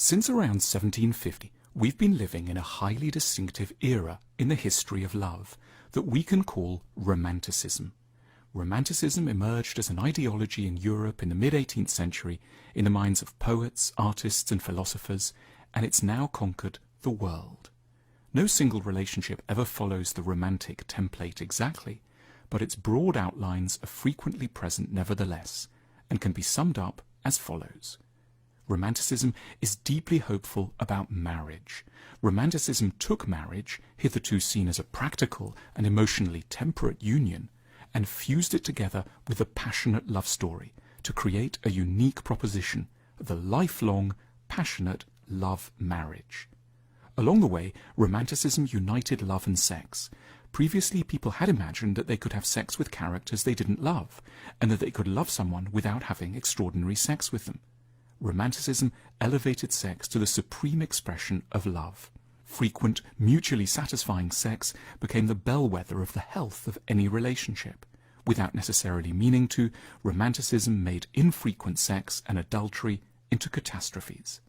Since around 1750, we've been living in a highly distinctive era in the history of love that we can call Romanticism. Romanticism emerged as an ideology in Europe in the mid-18th century in the minds of poets, artists and philosophers, and it's now conquered the world. No single relationship ever follows the romantic template exactly, but its broad outlines are frequently present nevertheless, and can be summed up as follows. Romanticism is deeply hopeful about marriage. Romanticism took marriage, hitherto seen as a practical and emotionally temperate union, and fused it together with a passionate love story to create a unique proposition, the lifelong, passionate love marriage. Along the way, Romanticism united love and sex. Previously, people had imagined that they could have sex with characters they didn't love, and that they could love someone without having extraordinary sex with them. Romanticism elevated sex to the supreme expression of love. Frequent, mutually satisfying sex became the bellwether of the health of any relationship. Without necessarily meaning to, Romanticism made infrequent sex and adultery into catastrophes.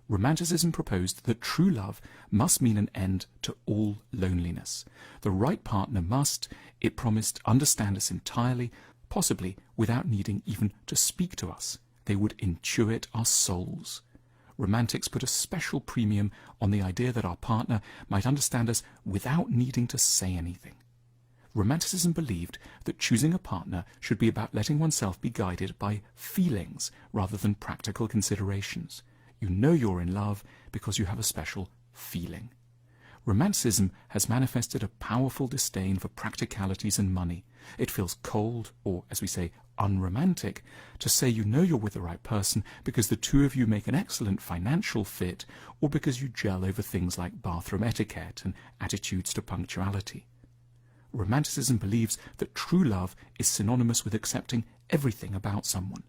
Romanticism proposed that true love must mean an end to all loneliness. The right partner must, it promised, understand us entirely, possibly without needing even to speak to us. They would intuit our souls. Romantics put a special premium on the idea that our partner might understand us without needing to say anything. Romanticism believed that choosing a partner should be about letting oneself be guided by feelings rather than practical considerations. You know you're in love because you have a special feeling. Romanticism has manifested a powerful disdain for practicalities and money. It feels cold, or as we say, unromantic, to say you know you're with the right person because the two of you make an excellent financial fit, or because you gel over things like bathroom etiquette and attitudes to punctuality. Romanticism believes that true love is synonymous with accepting everything about someone.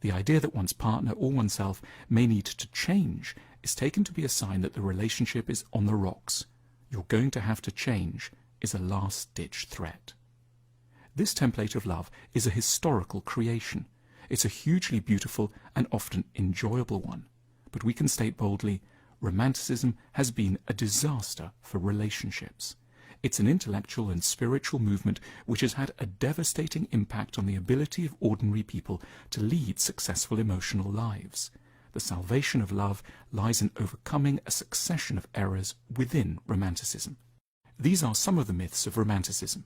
The idea that one's partner or oneself may need to change is taken to be a sign that the relationship is on the rocks. You're going to have to change is a last-ditch threat. This template of love is a historical creation. It's a hugely beautiful and often enjoyable one. But we can state boldly, Romanticism has been a disaster for relationships. It's an intellectual and spiritual movement which has had a devastating impact on the ability of ordinary people to lead successful emotional lives. The salvation of love lies in overcoming a succession of errors within Romanticism. These are some of the myths of Romanticism.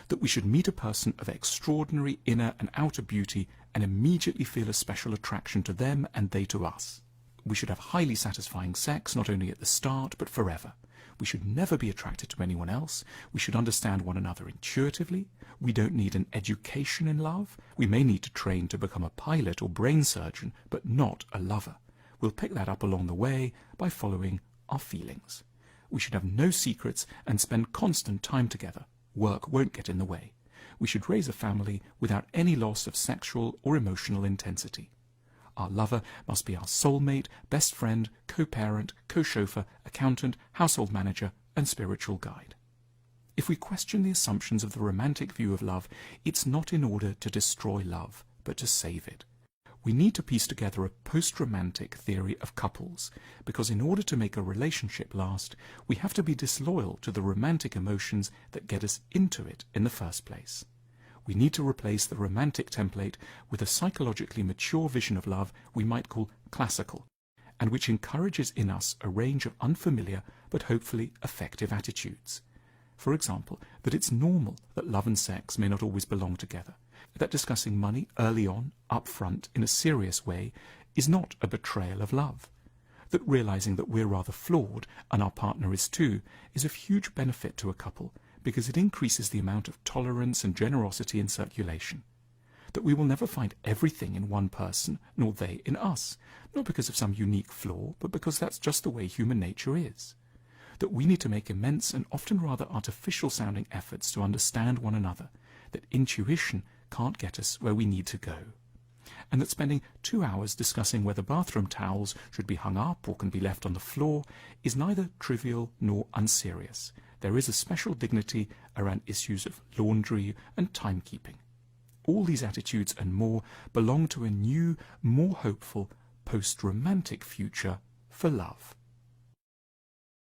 That we should meet a person of extraordinary inner and outer beauty and immediately feel a special attraction to them and they to us. We should have highly satisfying sex not only at the start but forever. We should never be attracted to anyone else. We should understand one another intuitively. We don't need an education in love. We may need to train to become a pilot or brain surgeon, but not a lover. We'll pick that up along the way by following our feelings. We should have no secrets and spend constant time together. Work won't get in the way. We should raise a family without any loss of sexual or emotional intensity. Our lover must be our soulmate, best friend, co-parent, co-chauffeur, accountant, household manager, and spiritual guide. If we question the assumptions of the romantic view of love, it's not in order to destroy love, but to save it. We need to piece together a post-romantic theory of couples, because in order to make a relationship last, we have to be disloyal to the romantic emotions that get us into it in the first place. We need to replace the romantic template with a psychologically mature vision of love we might call classical, and which encourages in us a range of unfamiliar but hopefully effective attitudes. For example, that it's normal that love and sex may not always belong together, that discussing money early on, up front, in a serious way, is not a betrayal of love, that realizing that we're rather flawed, and our partner is too, is of huge benefit to a couple, because it increases the amount of tolerance and generosity in circulation. That we will never find everything in one person, nor they in us, not because of some unique flaw, but because that's just the way human nature is. That we need to make immense and often rather artificial-sounding efforts to understand one another, that intuition can't get us where we need to go. And that spending 2 hours discussing whether bathroom towels should be hung up or can be left on the floor is neither trivial nor unserious. There is a special dignity around issues of laundry and timekeeping. All these attitudes and more belong to a new, more hopeful, post-romantic future for love.